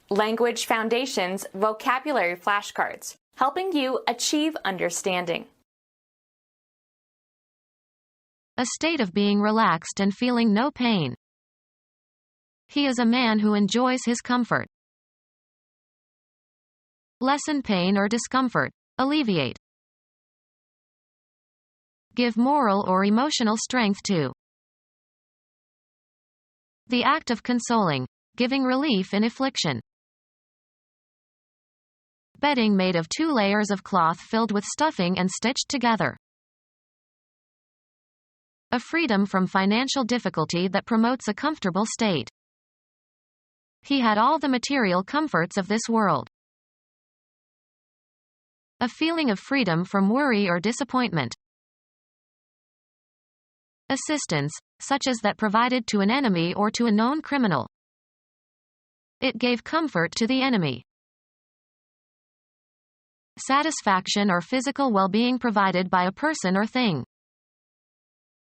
Language Foundations Vocabulary Flashcards, helping you achieve understanding. A state of being relaxed and feeling no pain. He is a man who enjoys his comfort. Lessen pain or discomfort. Alleviate. Give moral or emotional strength to. The act of consoling, giving relief in affliction. Bedding made of 2 layers of cloth filled with stuffing and stitched together. A freedom from financial difficulty that promotes a comfortable state. He had all the material comforts of this world. A feeling of freedom from worry or disappointment. Assistance, such as that provided to an enemy or to a known criminal. It gave comfort to the enemy. Satisfaction or physical well-being provided by a person or thing.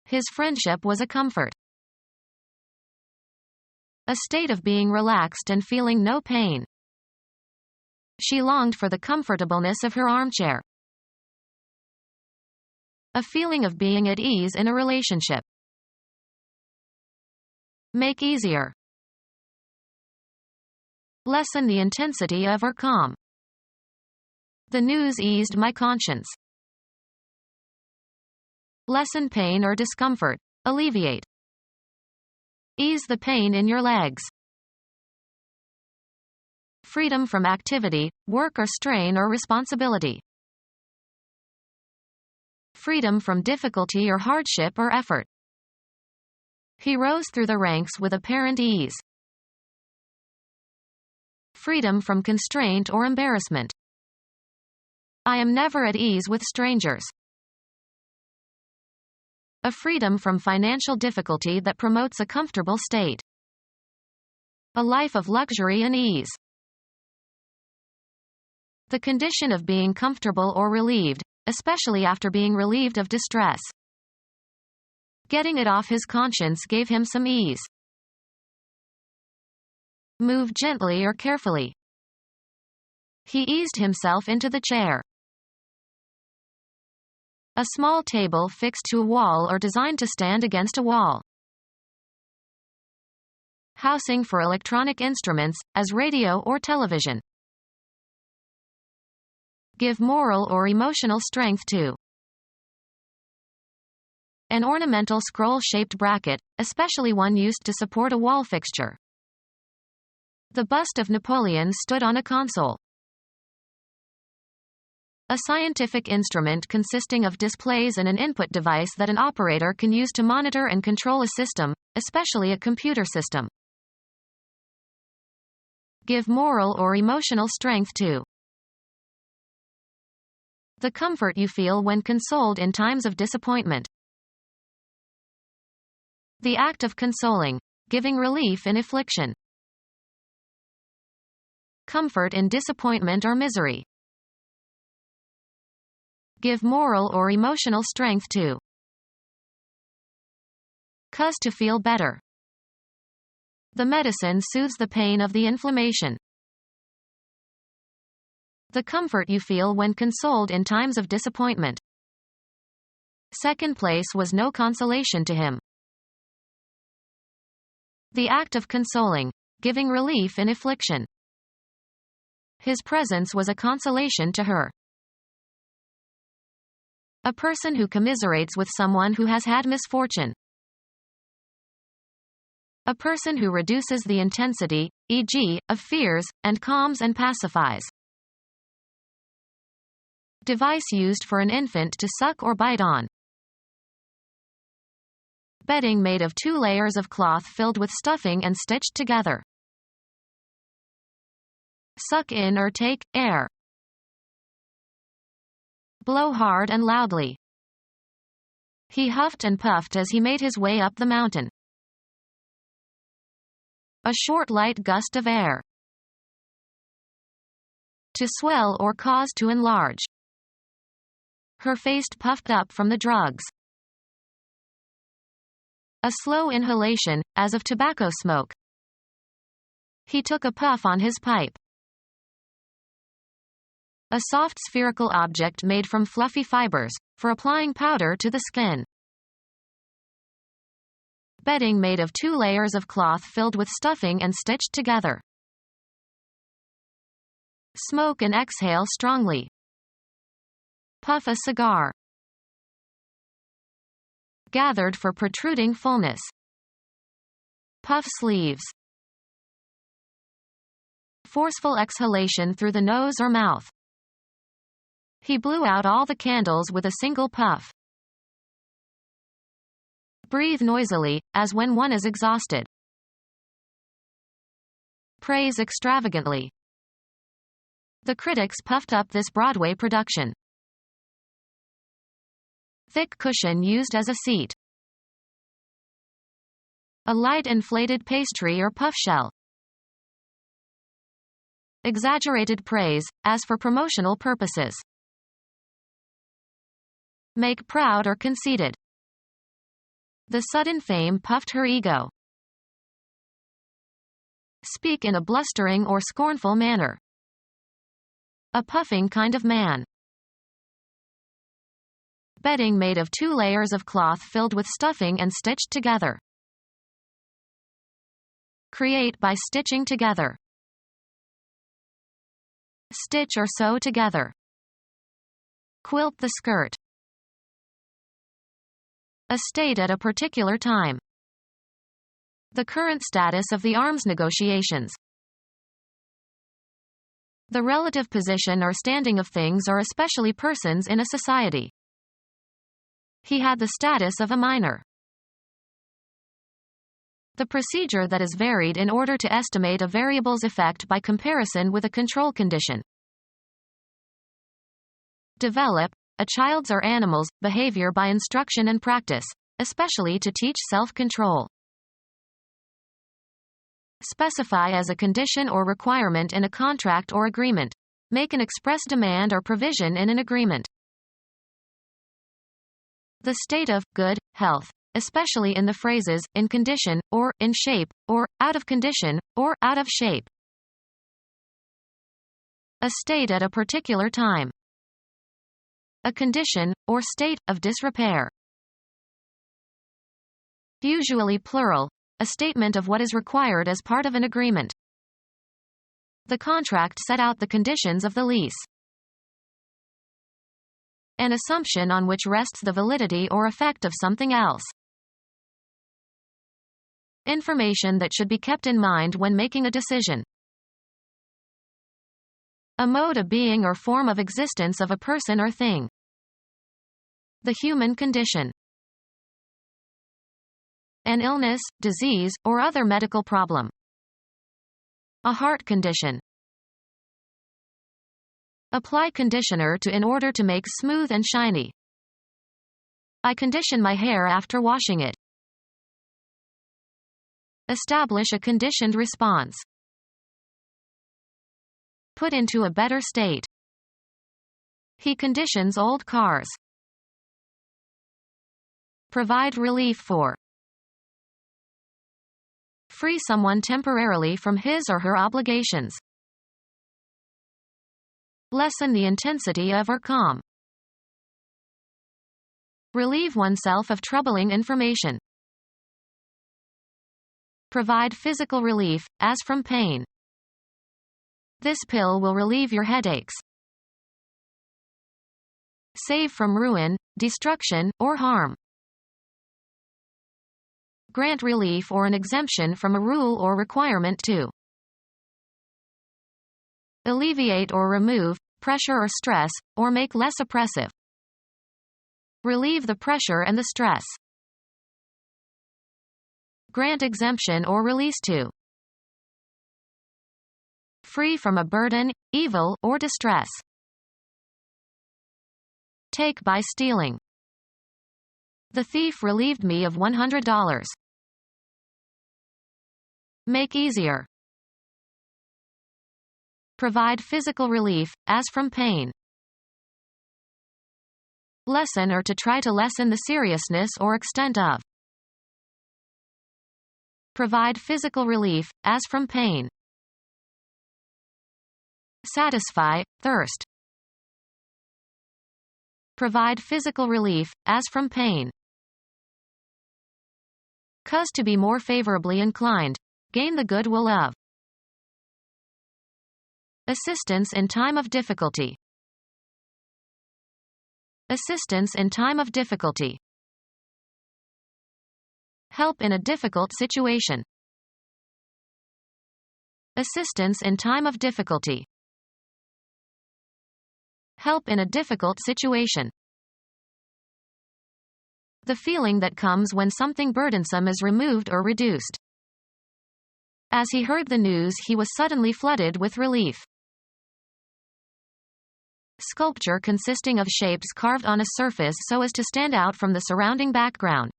His friendship was a comfort. A state of being relaxed and feeling no pain. She longed for the comfortableness of her armchair. A feeling of being at ease in a relationship. Make easier. Lessen the intensity of or calm. The news eased my conscience. Lessen pain or discomfort. Alleviate. Ease the pain in your legs. Freedom from activity, work or strain or responsibility. Freedom from difficulty or hardship or effort. He rose through the ranks with apparent ease. Freedom from constraint or embarrassment. I am never at ease with strangers. A freedom from financial difficulty that promotes a comfortable state. A life of luxury and ease. The condition of being comfortable or relieved, especially after being relieved of distress. Getting it off his conscience gave him some ease. Move gently or carefully. He eased himself into the chair. A small table fixed to a wall or designed to stand against a wall. Housing for electronic instruments, as radio or television. Give moral or emotional strength to. An ornamental scroll-shaped bracket, especially one used to support a wall fixture. The bust of Napoleon stood on a console. A scientific instrument consisting of displays and an input device that an operator can use to monitor and control a system, especially a computer system. Give moral or emotional strength to. The comfort you feel when consoled in times of disappointment. The act of consoling, giving relief in affliction. Comfort in disappointment or misery. Give moral or emotional strength to. Cause to feel better. The medicine soothes the pain of the inflammation. The comfort you feel when consoled in times of disappointment. Second place was no consolation to him. The act of consoling, giving relief in affliction. His presence was a consolation to her. A person who commiserates with someone who has had misfortune. A person who reduces the intensity, e.g., of fears, and calms and pacifies. Device used for an infant to suck or bite on. Bedding made of 2 layers of cloth filled with stuffing and stitched together. Suck in or take air. Blow hard and loudly. He huffed and puffed as he made his way up the mountain. A short light gust of air. To swell or cause to enlarge. Her face puffed up from the drugs. A slow inhalation, as of tobacco smoke. He took a puff on his pipe. A soft spherical object made from fluffy fibers, for applying powder to the skin. Bedding made of 2 layers of cloth filled with stuffing and stitched together. Smoke and exhale strongly. Puff a cigar. Gathered for protruding fullness. Puff sleeves. Forceful exhalation through the nose or mouth. He blew out all the candles with a single puff. Breathe noisily, as when one is exhausted. Praise extravagantly. The critics puffed up this Broadway production. Thick cushion used as a seat. A light inflated pastry or puff shell. Exaggerated praise, as for promotional purposes. Make proud or conceited. The sudden fame puffed her ego. Speak in a blustering or scornful manner. A puffing kind of man. Bedding made of 2 layers of cloth filled with stuffing and stitched together. Create by stitching together. Stitch or sew together. Quilt the skirt. A state at a particular time. The current status of the arms negotiations. The relative position or standing of things or especially persons in a society. He had the status of a minor. The procedure that is varied in order to estimate a variable's effect by comparison with a control condition. Develop a child's or animal's behavior by instruction and practice, especially to teach self-control. Specify as a condition or requirement in a contract or agreement. Make an express demand or provision in an agreement. The state of good health, especially in the phrases in condition, or in shape, or out of condition, or out of shape. A state at a particular time. A condition, or state, of disrepair. Usually plural, a statement of what is required as part of an agreement. The contract set out the conditions of the lease. An assumption on which rests the validity or effect of something else. Information that should be kept in mind when making a decision. A mode of being or form of existence of a person or thing. The human condition. An illness, disease, or other medical problem. A heart condition. Apply conditioner to in order to make smooth and shiny. I condition my hair after washing it. Establish a conditioned response. Put into a better state. He conditions old cars. Provide relief for. Free someone temporarily from his or her obligations. Lessen the intensity of or calm. Relieve oneself of troubling information. Provide physical relief, as from pain. This pill will relieve your headaches. Save from ruin, destruction, or harm. Grant relief or an exemption from a rule or requirement to. Alleviate or remove pressure or stress, or make less oppressive. Relieve the pressure and the stress. Grant exemption or release to. Free from a burden, evil, or distress. Take by stealing. The thief relieved me of $100. Make easier. Provide physical relief, as from pain. Lessen or to try to lessen the seriousness or extent of. Provide physical relief, as from pain. Satisfy thirst. Provide physical relief, as from pain. Cause to be more favorably inclined. Gain the goodwill of. Assistance in time of difficulty. Assistance in time of difficulty. Help in a difficult situation. Assistance in time of difficulty. Help in a difficult situation. The feeling that comes when something burdensome is removed or reduced. As he heard the news, he was suddenly flooded with relief. Sculpture consisting of shapes carved on a surface so as to stand out from the surrounding background.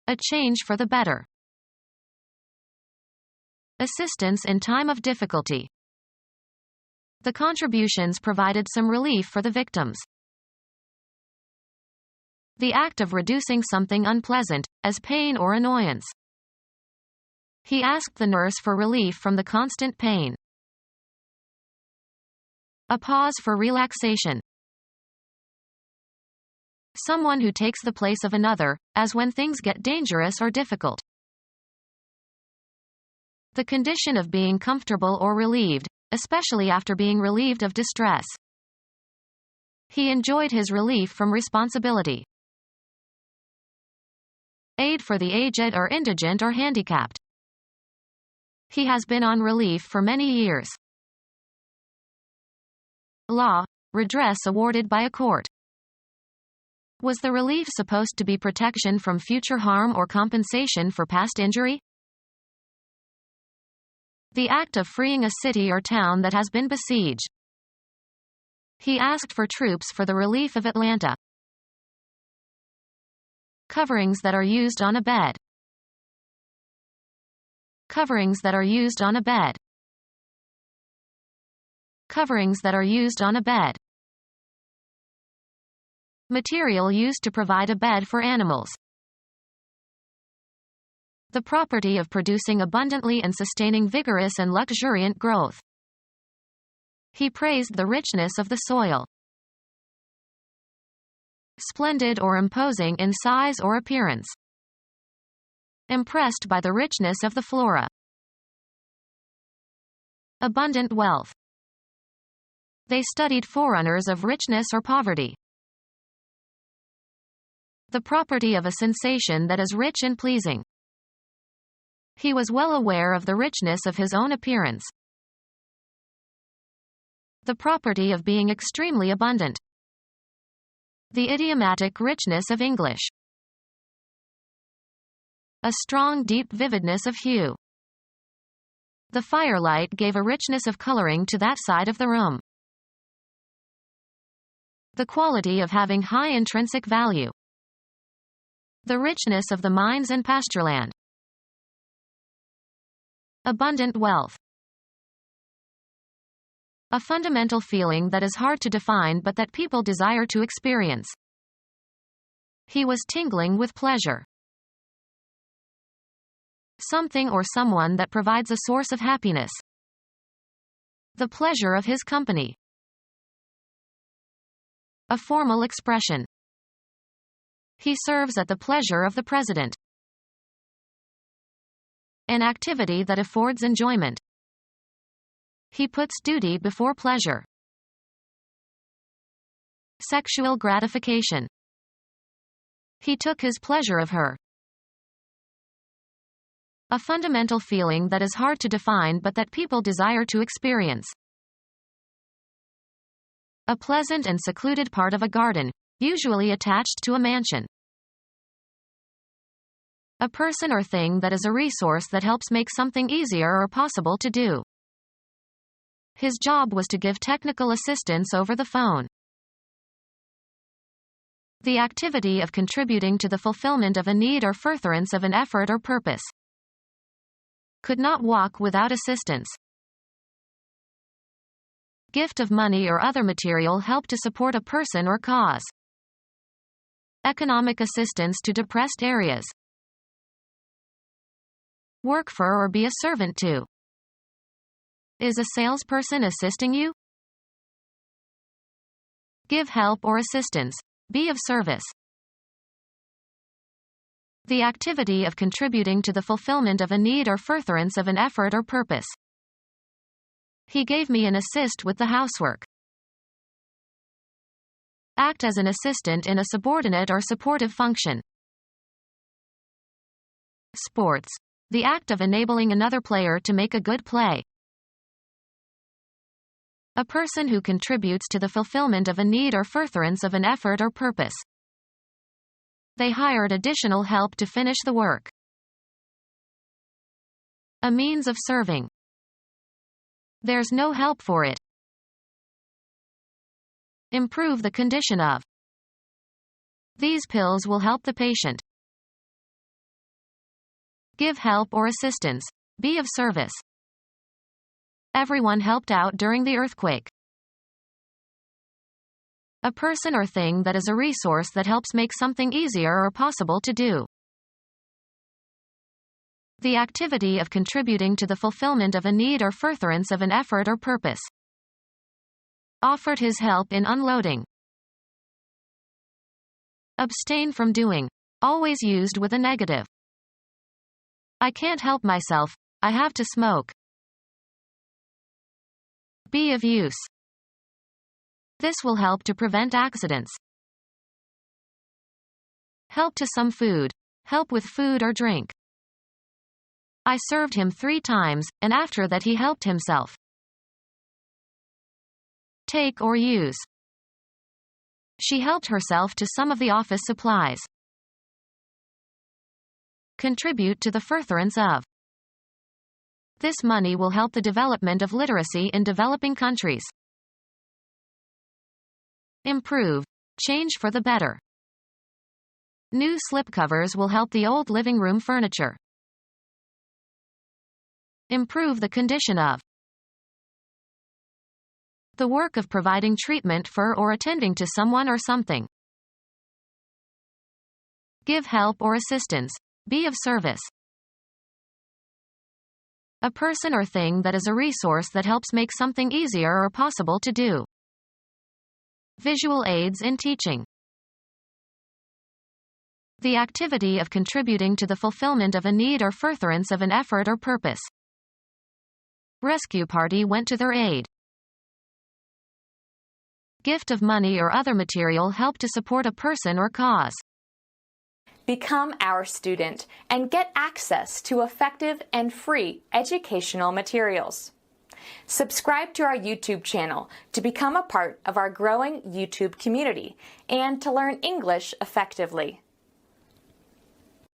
A change for the better. Assistance in time of difficulty. The contributions provided some relief for the victims. The act of reducing something unpleasant, as pain or annoyance. He asked the nurse for relief from the constant pain. A pause for relaxation. Someone who takes the place of another, as when things get dangerous or difficult. The condition of being comfortable or relieved, especially after being relieved of distress. He enjoyed his relief from responsibility. Aid for the aged or indigent or handicapped. He has been on relief for many years. Law, redress awarded by a court. Was the relief supposed to be protection from future harm or compensation for past injury? The act of freeing a city or town that has been besieged. He asked for troops for the relief of Atlanta. Coverings that are used on a bed. Coverings that are used on a bed. Coverings that are used on a bed. Material used to provide a bed for animals. The property of producing abundantly and sustaining vigorous and luxuriant growth. He praised the richness of the soil. Splendid or imposing in size or appearance. Impressed by the richness of the flora. Abundant wealth. They studied forerunners of richness or poverty. The property of a sensation that is rich and pleasing. He was well aware of the richness of his own appearance. The property of being extremely abundant. The idiomatic richness of English. A strong, deep vividness of hue. The firelight gave a richness of coloring to that side of the room. The quality of having high intrinsic value. The richness of the mines and pastureland. Abundant wealth. A fundamental feeling that is hard to define but that people desire to experience. He was tingling with pleasure. Something or someone that provides a source of happiness. The pleasure of his company. A formal expression. He serves at the pleasure of the president. An activity that affords enjoyment. He puts duty before pleasure. Sexual gratification. He took his pleasure of her. A fundamental feeling that is hard to define but that people desire to experience. A pleasant and secluded part of a garden, usually attached to a mansion. A person or thing that is a resource that helps make something easier or possible to do. His job was to give technical assistance over the phone. The activity of contributing to the fulfillment of a need or furtherance of an effort or purpose. Could not walk without assistance. Gift of money or other material help to support a person or cause. Economic assistance to depressed areas. Work for or be a servant to. Is a salesperson assisting you? Give help or assistance. Be of service. The activity of contributing to the fulfillment of a need or furtherance of an effort or purpose. He gave me an assist with the housework. Act as an assistant in a subordinate or supportive function. Sports. The act of enabling another player to make a good play. A person who contributes to the fulfillment of a need or furtherance of an effort or purpose. They hired additional help to finish the work. A means of serving. There's no help for it. Improve the condition of. These pills will help the patient. Give help or assistance. Be of service. Everyone helped out during the earthquake. A person or thing that is a resource that helps make something easier or possible to do. The activity of contributing to the fulfillment of a need or furtherance of an effort or purpose. Offered his help in unloading. Abstain from doing. Always used with a negative. I can't help myself. I have to smoke. Be of use. This will help to prevent accidents. Help to some food. Help with food or drink. I served him 3 times, and after that he helped himself. Take or use. She helped herself to some of the office supplies. Contribute to the furtherance of. This money will help the development of literacy in developing countries. Improve. Change for the better. New slipcovers will help the old living room furniture. Improve the condition of. The work of providing treatment for or attending to someone or something. Give help or assistance. Be of service. A person or thing that is a resource that helps make something easier or possible to do. Visual aids in teaching. The activity of contributing to the fulfillment of a need or furtherance of an effort or purpose. Rescue party went to their aid. Gift of money or other material help to support a person or cause. Become our student and get access to effective and free educational materials. Subscribe to our YouTube channel to become a part of our growing YouTube community and to learn English effectively.